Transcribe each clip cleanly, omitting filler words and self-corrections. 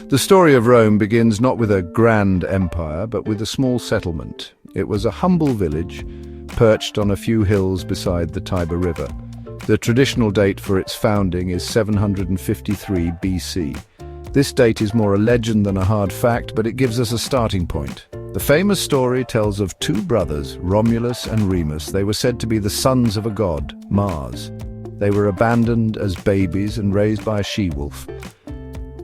The story of Rome begins not with a grand empire, but with a small settlement. It was a humble village, perched on a few hills beside the Tiber River. The traditional date for its founding is 753 BC. This date is more a legend than a hard fact, but it gives us a starting point. The famous story tells of two brothers, Romulus and Remus. They were said to be the sons of a god, Mars. They were abandoned as babies and raised by a she-wolf.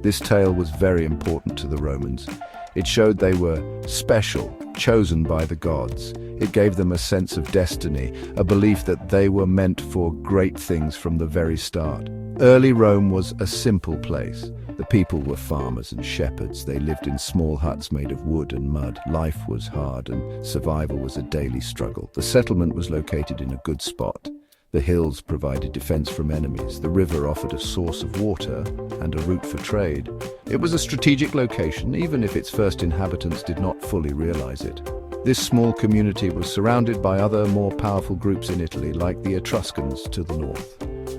This tale was very important to the Romans. It showed they were special, chosen by the gods. It gave them a sense of destiny, a belief that they were meant for great things from the very start. Early Rome was a simple place. The people were farmers and shepherds. They lived in small huts made of wood and mud. Life was hard and survival was a daily struggle. The settlement was located in a good spot. The hills provided defense from enemies. The river offered a source of water and a route for trade. It was a strategic location, even if its first inhabitants did not fully realize it. This small community was surrounded by other more powerful groups in Italy, like the Etruscans to the north.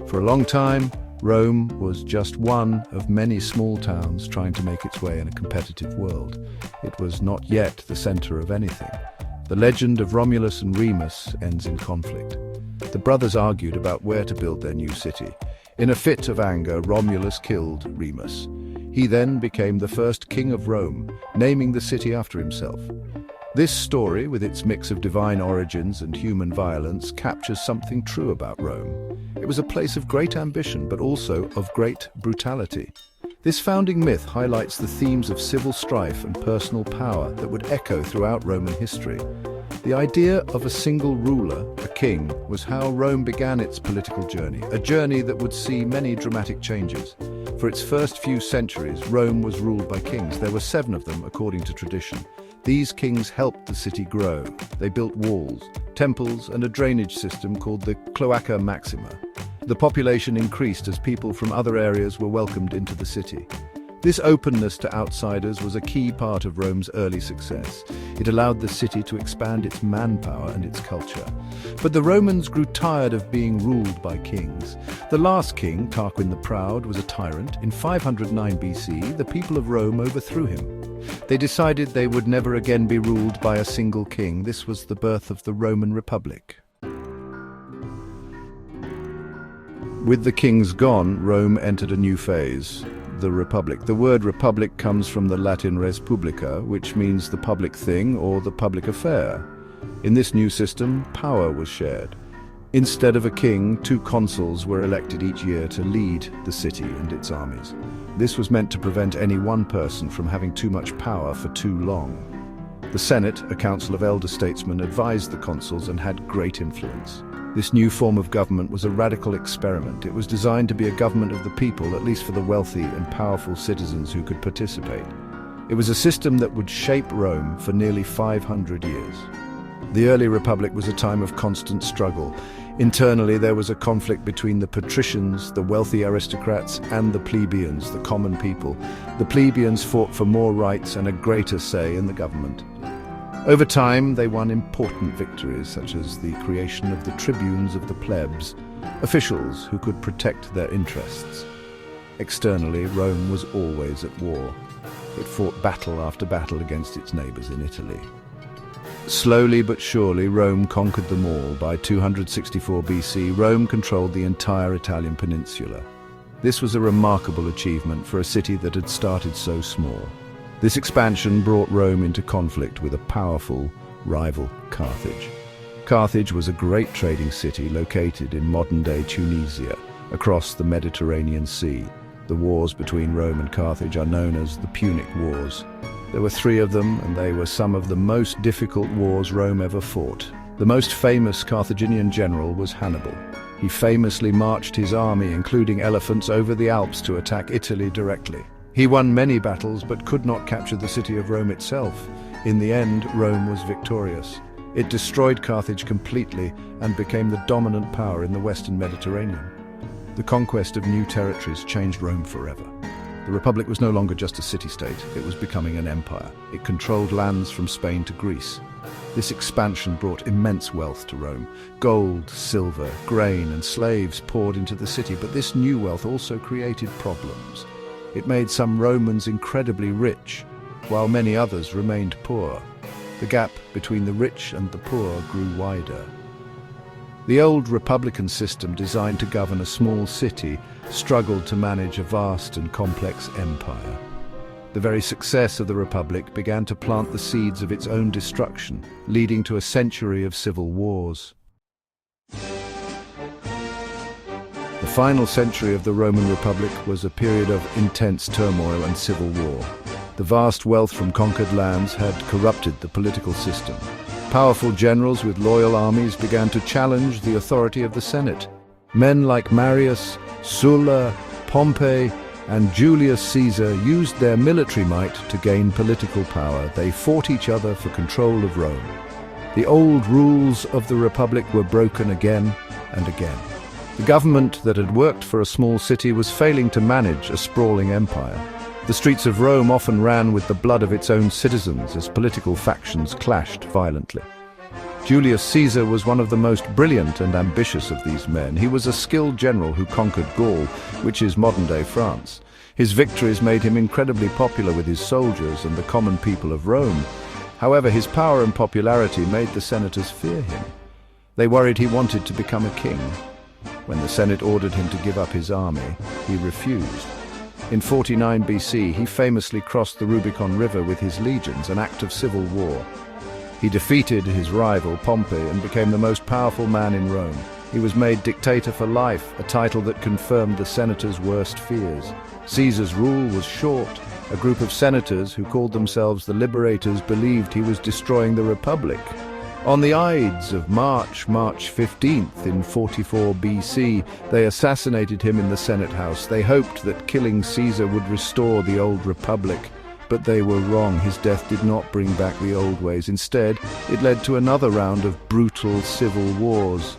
For a long time, Rome was just one of many small towns trying to make its way in a competitive world. It was not yet the center of anything. The legend of Romulus and Remus ends in conflict. The brothers argued about where to build their new city. In a fit of anger, Romulus killed Remus. He then became the first king of Rome, naming the city after himself. This story, with its mix of divine origins and human violence, captures something true about Rome. It was a place of great ambition, but also of great brutality. This founding myth highlights the themes of civil strife and personal power that would echo throughout Roman history. The idea of a single ruler, a king, was how Rome began its political journey, a journey that would see many dramatic changes. For its first few centuries, Rome was ruled by kings. There were 7 of them, according to tradition. These kings helped the city grow. They built walls, temples, and a drainage system called the Cloaca Maxima. The population increased as people from other areas were welcomed into the city. This openness to outsiders was a key part of Rome's early success. It allowed the city to expand its manpower and its culture. But the Romans grew tired of being ruled by kings. The last king, Tarquin the Proud, was a tyrant. In 509 BC, the people of Rome overthrew him. They decided they would never again be ruled by a single king. This was the birth of the Roman Republic. With the kings gone, Rome entered a new phase, the Republic. The word republic comes from the Latin res publica, which means the public thing or the public affair. In this new system, power was shared. Instead of a king, 2 consuls were elected each year to lead the city and its armies. This was meant to prevent any one person from having too much power for too long. The Senate, a council of elder statesmen, advised the consuls and had great influence. This new form of government was a radical experiment. It was designed to be a government of the people, at least for the wealthy and powerful citizens who could participate. It was a system that would shape Rome for nearly 500 years. The early republic was a time of constant struggle. Internally, there was a conflict between the patricians, the wealthy aristocrats, and the plebeians, the common people. The plebeians fought for more rights and a greater say in the government. Over time, they won important victories, such as the creation of the tribunes of the plebs, officials who could protect their interests. Externally, Rome was always at war. It fought battle after battle against its neighbors in Italy. Slowly but surely, Rome conquered them all. By 264 BC, Rome controlled the entire Italian peninsula. This was a remarkable achievement for a city that had started so small. This expansion brought Rome into conflict with a powerful rival, Carthage. Carthage was a great trading city located in modern-day Tunisia, across the Mediterranean Sea. The wars between Rome and Carthage are known as the Punic Wars. There were 3 of them, and they were some of the most difficult wars Rome ever fought. The most famous Carthaginian general was Hannibal. He famously marched his army, including elephants, over the Alps to attack Italy directly. He won many battles but could not capture the city of Rome itself. In the end, Rome was victorious. It destroyed Carthage completely and became the dominant power in the Western Mediterranean. The conquest of new territories changed Rome forever. The Republic was no longer just a city-state, it was becoming an empire. It controlled lands from Spain to Greece. This expansion brought immense wealth to Rome. Gold, silver, grain, and slaves poured into the city, but this new wealth also created problems. It made some Romans incredibly rich, while many others remained poor. The gap between the rich and the poor grew wider. The old republican system, designed to govern a small city, struggled to manage a vast and complex empire. The very success of the Republic began to plant the seeds of its own destruction, leading to a century of civil wars. The final century of the Roman Republic was a period of intense turmoil and civil war. The vast wealth from conquered lands had corrupted the political system. Powerful generals with loyal armies began to challenge the authority of the Senate. Men like Marius, Sulla, Pompey, and Julius Caesar used their military might to gain political power. They fought each other for control of Rome. The old rules of the Republic were broken again and again. The government that had worked for a small city was failing to manage a sprawling empire. The streets of Rome often ran with the blood of its own citizens as political factions clashed violently. Julius Caesar was one of the most brilliant and ambitious of these men. He was a skilled general who conquered Gaul, which is modern-day France. His victories made him incredibly popular with his soldiers and the common people of Rome. However, his power and popularity made the senators fear him. They worried he wanted to become a king. When the Senate ordered him to give up his army, he refused. In 49 BC, he famously crossed the Rubicon River with his legions, an act of civil war. He defeated his rival, Pompey, and became the most powerful man in Rome. He was made dictator for life, a title that confirmed the senators' worst fears. Caesar's rule was short. A group of senators who called themselves the Liberators believed he was destroying the Republic. On the Ides of March 15th in 44 BC, they assassinated him in the Senate House. They hoped that killing Caesar would restore the old Republic, but they were wrong. His death did not bring back the old ways. Instead, it led to another round of brutal civil wars.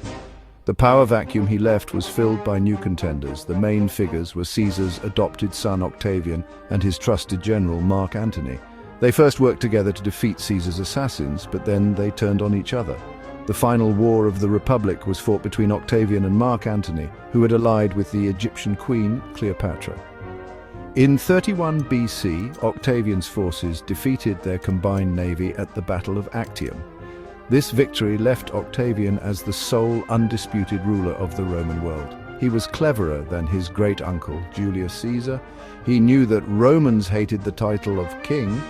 The power vacuum he left was filled by new contenders. The main figures were Caesar's adopted son Octavian and his trusted general Mark Antony. They first worked together to defeat Caesar's assassins, but then they turned on each other. The final war of the Republic was fought between Octavian and Mark Antony, who had allied with the Egyptian queen Cleopatra. In 31 BC, Octavian's forces defeated their combined navy at the Battle of Actium. This victory left Octavian as the sole undisputed ruler of the Roman world. He was cleverer than his great-uncle, Julius Caesar. He knew that Romans hated the title of king,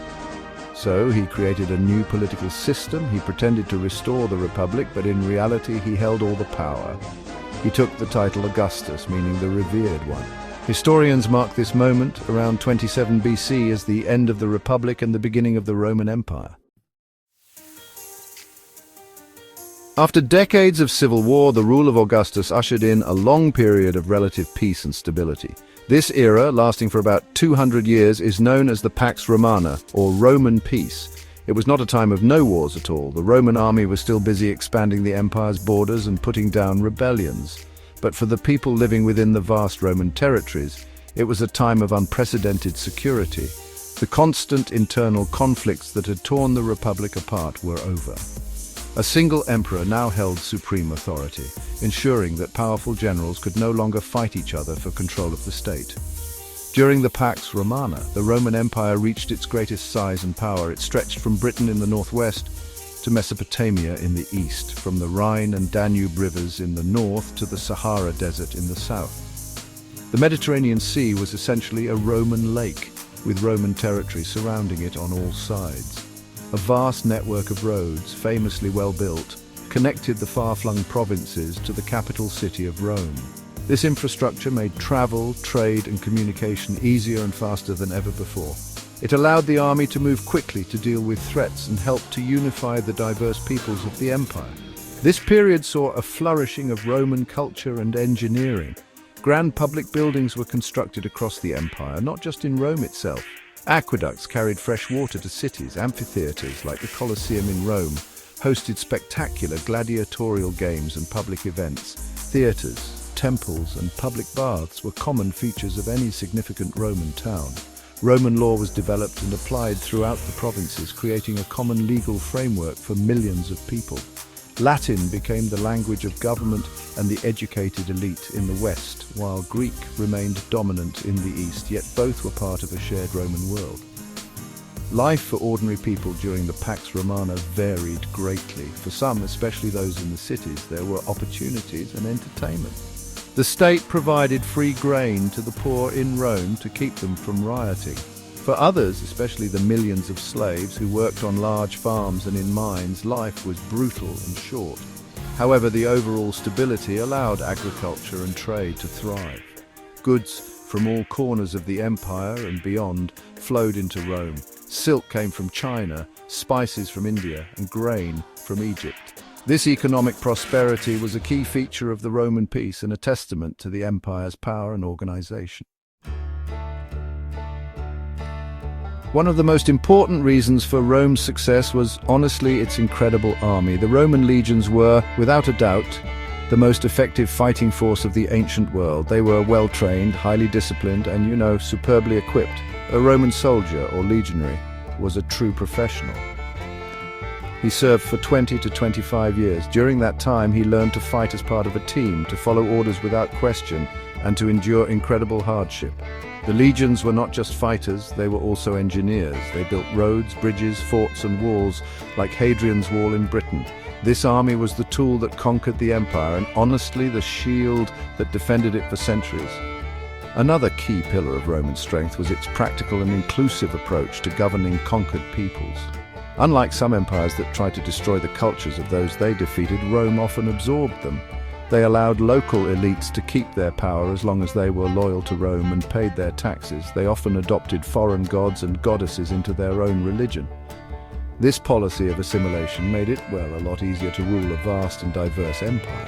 so he created a new political system. He pretended to restore the Republic, but in reality he held all the power. He took the title Augustus, meaning the revered one. Historians mark this moment, around 27 BC, as the end of the Republic and the beginning of the Roman Empire. After decades of civil war, the rule of Augustus ushered in a long period of relative peace and stability. This era, lasting for about 200 years, is known as the Pax Romana, or Roman peace. It was not a time of no wars at all. The Roman army was still busy expanding the empire's borders and putting down rebellions. But for the people living within the vast Roman territories, it was a time of unprecedented security. The constant internal conflicts that had torn the Republic apart were over. A single emperor now held supreme authority, ensuring that powerful generals could no longer fight each other for control of the state. During the Pax Romana, the Roman Empire reached its greatest size and power. It stretched from Britain in the northwest to Mesopotamia in the east, from the Rhine and Danube rivers in the north to the Sahara Desert in the south. The Mediterranean Sea was essentially a Roman lake, with Roman territory surrounding it on all sides. A vast network of roads, famously well built, connected the far-flung provinces to the capital city of Rome. This infrastructure made travel, trade, and communication easier and faster than ever before. It allowed the army to move quickly to deal with threats and helped to unify the diverse peoples of the empire. This period saw a flourishing of Roman culture and engineering. Grand public buildings were constructed across the empire, not just in Rome itself. Aqueducts carried fresh water to cities. Amphitheaters, like the Colosseum in Rome, hosted spectacular gladiatorial games and public events. Theaters, temples, and public baths were common features of any significant Roman town. Roman law was developed and applied throughout the provinces, creating a common legal framework for millions of people. Latin became the language of government and the educated elite in the West, while Greek remained dominant in the East, yet both were part of a shared Roman world. Life for ordinary people during the Pax Romana varied greatly. For some, especially those in the cities, there were opportunities and entertainment. The state provided free grain to the poor in Rome to keep them from rioting. For others, especially the millions of slaves who worked on large farms and in mines, life was brutal and short. However, the overall stability allowed agriculture and trade to thrive. Goods from all corners of the empire and beyond flowed into Rome. Silk came from China, spices from India, and grain from Egypt. This economic prosperity was a key feature of the Roman peace and a testament to the empire's power and organization. One of the most important reasons for Rome's success was honestly its incredible army. The Roman legions were, without a doubt, the most effective fighting force of the ancient world. They were well-trained, highly disciplined, and, superbly equipped. A Roman soldier, or legionary, was a true professional. He served for 20 to 25 years. During that time, he learned to fight as part of a team, to follow orders without question, and to endure incredible hardship. The legions were not just fighters, they were also engineers. They built roads, bridges, forts and walls, like Hadrian's Wall in Britain. This army was the tool that conquered the empire and honestly the shield that defended it for centuries. Another key pillar of Roman strength was its practical and inclusive approach to governing conquered peoples. Unlike some empires that tried to destroy the cultures of those they defeated, Rome often absorbed them. They allowed local elites to keep their power as long as they were loyal to Rome and paid their taxes. They often adopted foreign gods and goddesses into their own religion. This policy of assimilation made it, a lot easier to rule a vast and diverse empire.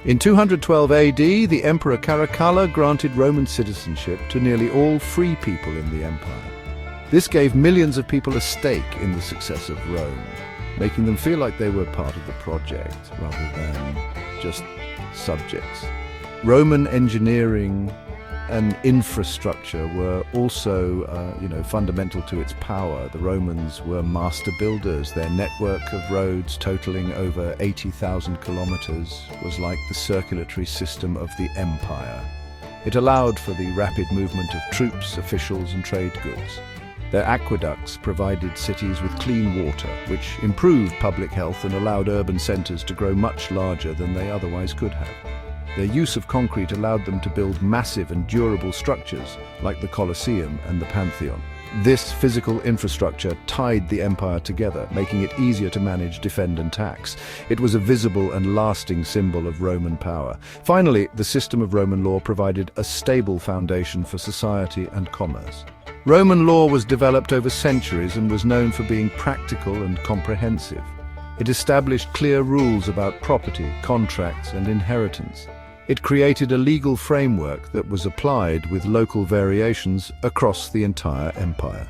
In 212 AD, the Emperor Caracalla granted Roman citizenship to nearly all free people in the empire. This gave millions of people a stake in the success of Rome, making them feel like they were part of the project rather than just subjects. Roman engineering and infrastructure were also, fundamental to its power. The Romans were master builders. Their network of roads, totaling over 80,000 kilometers, was like the circulatory system of the empire. It allowed for the rapid movement of troops, officials, and trade goods. Their aqueducts provided cities with clean water, which improved public health and allowed urban centers to grow much larger than they otherwise could have. Their use of concrete allowed them to build massive and durable structures, like the Colosseum and the Pantheon. This physical infrastructure tied the empire together, making it easier to manage, defend, and tax. It was a visible and lasting symbol of Roman power. Finally, the system of Roman law provided a stable foundation for society and commerce. Roman law was developed over centuries and was known for being practical and comprehensive. It established clear rules about property, contracts, and inheritance. It created a legal framework that was applied with local variations across the entire empire.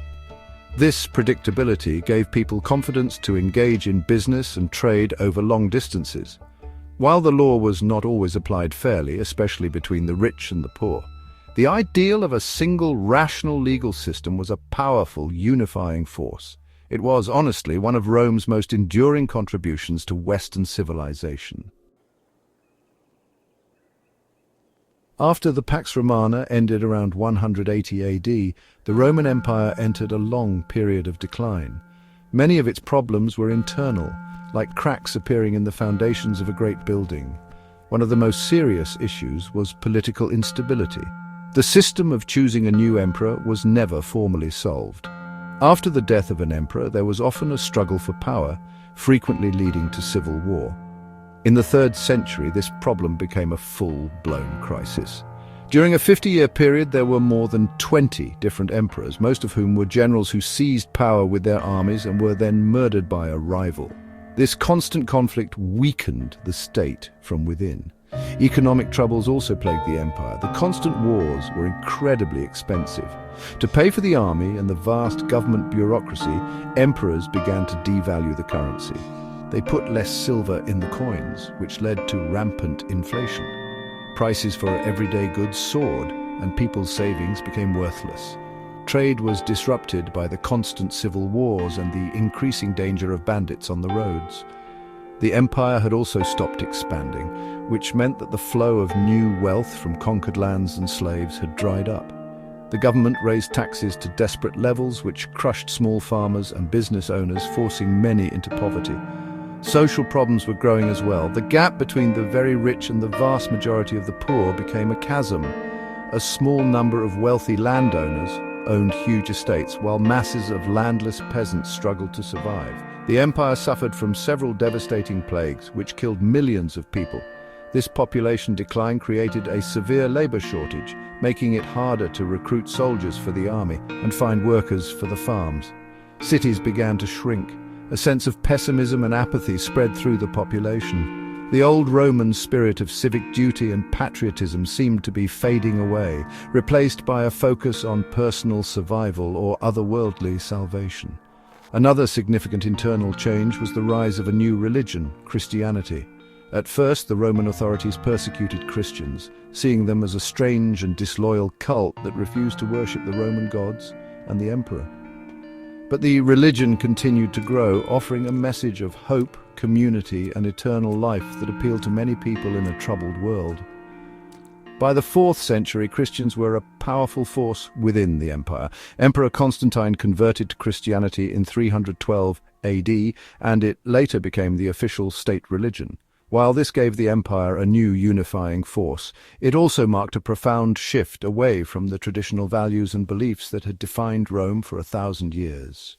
This predictability gave people confidence to engage in business and trade over long distances. While the law was not always applied fairly, especially between the rich and the poor, the ideal of a single, rational legal system was a powerful, unifying force. It was, honestly, one of Rome's most enduring contributions to Western civilization. After the Pax Romana ended around 180 AD, the Roman Empire entered a long period of decline. Many of its problems were internal, like cracks appearing in the foundations of a great building. One of the most serious issues was political instability. The system of choosing a new emperor was never formally solved. After the death of an emperor, there was often a struggle for power, frequently leading to civil war. In the 3rd century, this problem became a full-blown crisis. During a 50-year period, there were more than 20 different emperors, most of whom were generals who seized power with their armies and were then murdered by a rival. This constant conflict weakened the state from within. Economic troubles also plagued the empire. The constant wars were incredibly expensive. To pay for the army and the vast government bureaucracy, emperors began to devalue the currency. They put less silver in the coins, which led to rampant inflation. Prices for everyday goods soared, and people's savings became worthless. Trade was disrupted by the constant civil wars and the increasing danger of bandits on the roads. The empire had also stopped expanding, which meant that the flow of new wealth from conquered lands and slaves had dried up. The government raised taxes to desperate levels, which crushed small farmers and business owners, forcing many into poverty. Social problems were growing as well. The gap between the very rich and the vast majority of the poor became a chasm. A small number of wealthy landowners owned huge estates, while masses of landless peasants struggled to survive. The empire suffered from several devastating plagues, which killed millions of people. This population decline created a severe labor shortage, making it harder to recruit soldiers for the army and find workers for the farms. Cities began to shrink. A sense of pessimism and apathy spread through the population. The old Roman spirit of civic duty and patriotism seemed to be fading away, replaced by a focus on personal survival or otherworldly salvation. Another significant internal change was the rise of a new religion, Christianity. At first, the Roman authorities persecuted Christians, seeing them as a strange and disloyal cult that refused to worship the Roman gods and the emperor. But the religion continued to grow, offering a message of hope, community, and eternal life that appealed to many people in a troubled world. By the 4th century, Christians were a powerful force within the empire. Emperor Constantine converted to Christianity in 312 AD, and it later became the official state religion. While this gave the empire a new unifying force, it also marked a profound shift away from the traditional values and beliefs that had defined Rome for 1,000 years.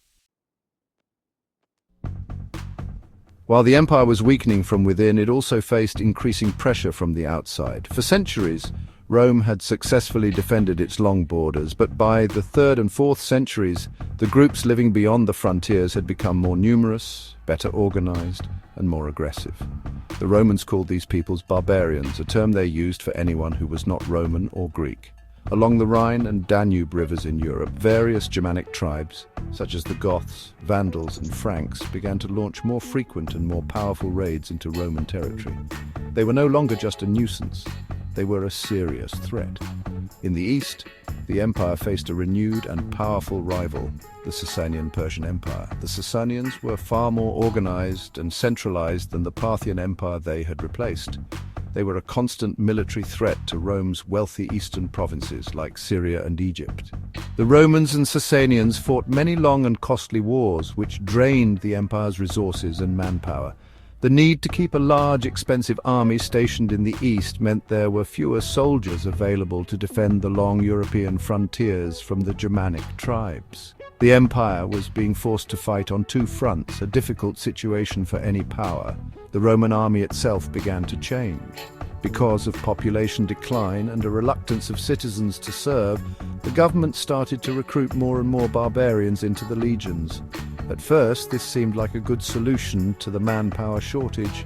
While the empire was weakening from within, it also faced increasing pressure from the outside. For centuries, Rome had successfully defended its long borders, but by the 3rd and 4th centuries, the groups living beyond the frontiers had become more numerous, better organized, and more aggressive. The Romans called these peoples barbarians, a term they used for anyone who was not Roman or Greek. Along the Rhine and Danube rivers in Europe, various Germanic tribes, such as the Goths, Vandals, and Franks, began to launch more frequent and more powerful raids into Roman territory. They were no longer just a nuisance. They were a serious threat. In the east, the empire faced a renewed and powerful rival, the Sasanian Persian Empire. The Sasanians were far more organized and centralized than the Parthian Empire they had replaced. They were a constant military threat to Rome's wealthy eastern provinces like Syria and Egypt. The Romans and Sasanians fought many long and costly wars which drained the empire's resources and manpower. The need to keep a large, expensive army stationed in the east meant there were fewer soldiers available to defend the long European frontiers from the Germanic tribes. The empire was being forced to fight on two fronts, a difficult situation for any power. The Roman army itself began to change. Because of population decline and a reluctance of citizens to serve, the government started to recruit more and more barbarians into the legions. At first, this seemed like a good solution to the manpower shortage.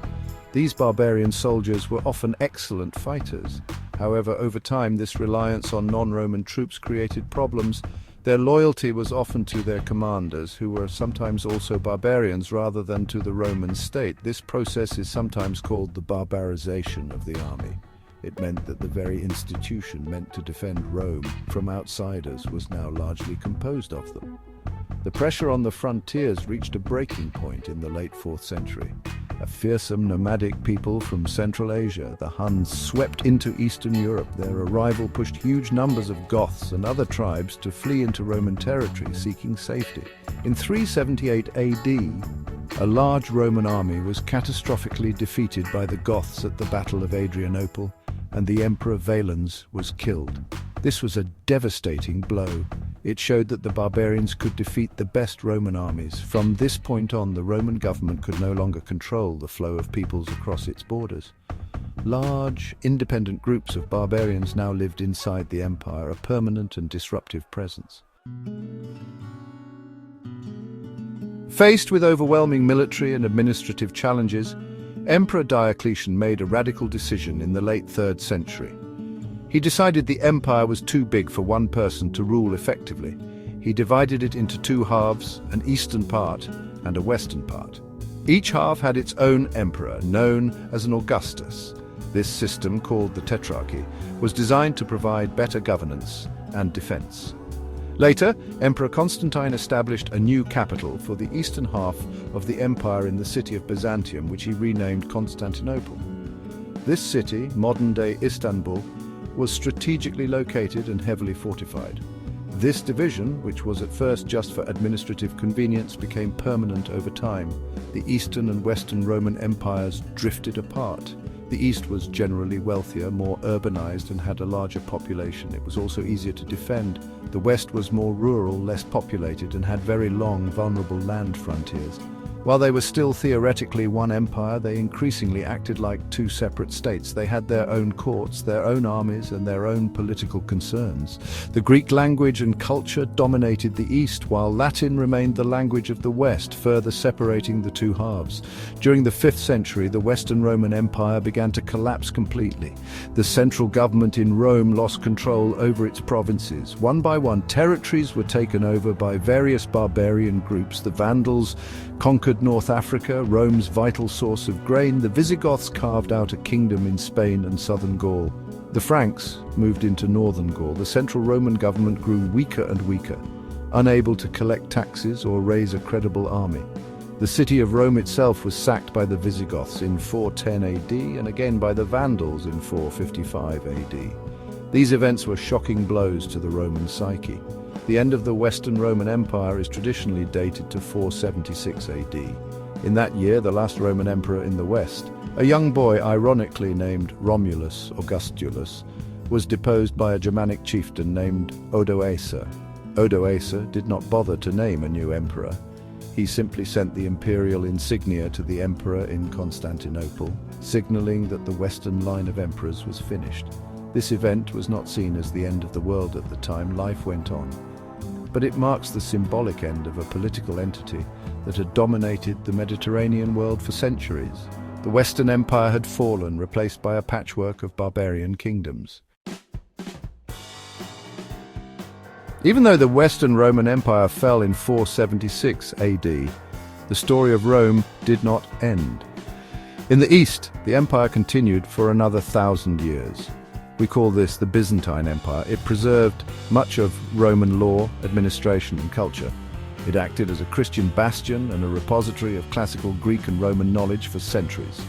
These barbarian soldiers were often excellent fighters. However, over time, this reliance on non-Roman troops created problems. Their loyalty was often to their commanders, who were sometimes also barbarians rather than to the Roman state. This process is sometimes called the barbarization of the army. It meant that the very institution meant to defend Rome from outsiders was now largely composed of them. The pressure on the frontiers reached a breaking point in the late 4th century. A fearsome nomadic people from Central Asia, the Huns, swept into Eastern Europe. Their arrival pushed huge numbers of Goths and other tribes to flee into Roman territory, seeking safety. In 378 AD, a large Roman army was catastrophically defeated by the Goths at the Battle of Adrianople, and the Emperor Valens was killed. This was a devastating blow. It showed that the barbarians could defeat the best Roman armies. From this point on, the Roman government could no longer control the flow of peoples across its borders. Large, independent groups of barbarians now lived inside the empire, a permanent and disruptive presence. Faced with overwhelming military and administrative challenges, Emperor Diocletian made a radical decision in the late 3rd century. He decided the empire was too big for one person to rule effectively. He divided it into two halves, an eastern part and a western part. Each half had its own emperor, known as an Augustus. This system, called the Tetrarchy, was designed to provide better governance and defense. Later, Emperor Constantine established a new capital for the eastern half of the empire in the city of Byzantium, which he renamed Constantinople. This city, modern-day Istanbul, was strategically located and heavily fortified. This division, which was at first just for administrative convenience, became permanent over time. The Eastern and Western Roman empires drifted apart. The East was generally wealthier, more urbanized, and had a larger population. It was also easier to defend. The West was more rural, less populated, and had very long, vulnerable land frontiers. While they were still theoretically one empire, they increasingly acted like two separate states. They had their own courts, their own armies, and their own political concerns. The Greek language and culture dominated the East, while Latin remained the language of the West, further separating the two halves. During the 5th century, the Western Roman Empire began to collapse completely. The central government in Rome lost control over its provinces. One by one, territories were taken over by various barbarian groups. The Vandals conquered North Africa, Rome's vital source of grain. The Visigoths carved out a kingdom in Spain and southern Gaul. The Franks moved into northern Gaul. The central Roman government grew weaker and weaker, unable to collect taxes or raise a credible army. The city of Rome itself was sacked by the Visigoths in 410 AD and again by the Vandals in 455 AD. These events were shocking blows to the Roman psyche. The end of the Western Roman Empire is traditionally dated to 476 AD. In that year, the last Roman emperor in the West, a young boy ironically named Romulus Augustulus, was deposed by a Germanic chieftain named Odoacer. Odoacer did not bother to name a new emperor. He simply sent the imperial insignia to the emperor in Constantinople, signaling that the Western line of emperors was finished. This event was not seen as the end of the world at the time. Life went on. But it marks the symbolic end of a political entity that had dominated the Mediterranean world for centuries. The Western Empire had fallen, replaced by a patchwork of barbarian kingdoms. Even though the Western Roman Empire fell in 476 AD, the story of Rome did not end. In the East, the empire continued for another 1,000 years. We call this the Byzantine Empire. It preserved much of Roman law, administration, and culture. It acted as a Christian bastion and a repository of classical Greek and Roman knowledge for centuries.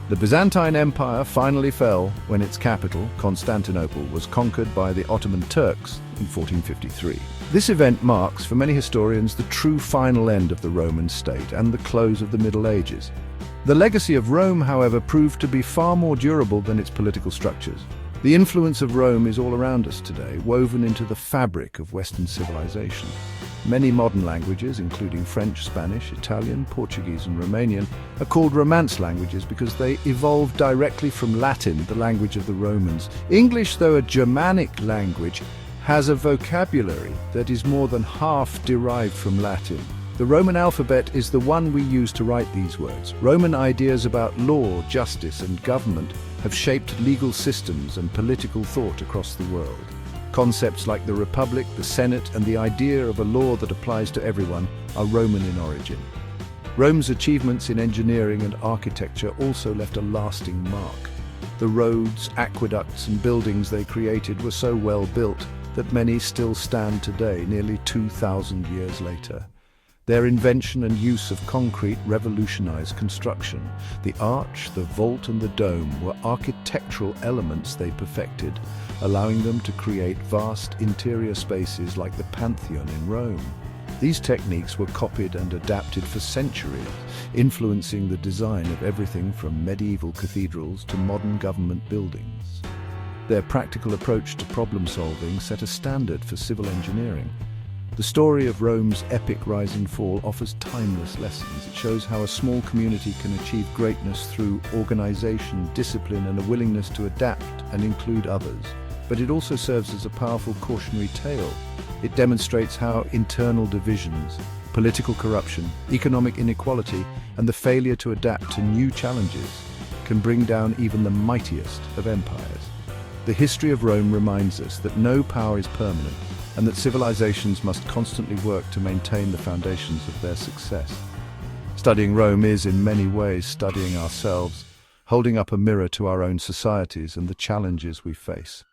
The Byzantine Empire finally fell when its capital, Constantinople, was conquered by the Ottoman Turks in 1453. This event marks, for many historians, the true final end of the Roman state and the close of the Middle Ages. The legacy of Rome, however, proved to be far more durable than its political structures. The influence of Rome is all around us today, woven into the fabric of Western civilization. Many modern languages, including French, Spanish, Italian, Portuguese, and Romanian, are called Romance languages because they evolved directly from Latin, the language of the Romans. English, though a Germanic language, has a vocabulary that is more than half derived from Latin. The Roman alphabet is the one we use to write these words. Roman ideas about law, justice, and government have shaped legal systems and political thought across the world. Concepts like the Republic, the Senate, and the idea of a law that applies to everyone are Roman in origin. Rome's achievements in engineering and architecture also left a lasting mark. The roads, aqueducts, and buildings they created were so well built that many still stand today, nearly 2,000 years later. Their invention and use of concrete revolutionized construction. The arch, the vault, and the dome were architectural elements they perfected, allowing them to create vast interior spaces like the Pantheon in Rome. These techniques were copied and adapted for centuries, influencing the design of everything from medieval cathedrals to modern government buildings. Their practical approach to problem-solving set a standard for civil engineering. The story of Rome's epic rise and fall offers timeless lessons. It shows how a small community can achieve greatness through organization, discipline, and a willingness to adapt and include others. But it also serves as a powerful cautionary tale. It demonstrates how internal divisions, political corruption, economic inequality, and the failure to adapt to new challenges can bring down even the mightiest of empires. The history of Rome reminds us that no power is permanent, and that civilizations must constantly work to maintain the foundations of their success. Studying Rome is, in many ways, studying ourselves, holding up a mirror to our own societies and the challenges we face.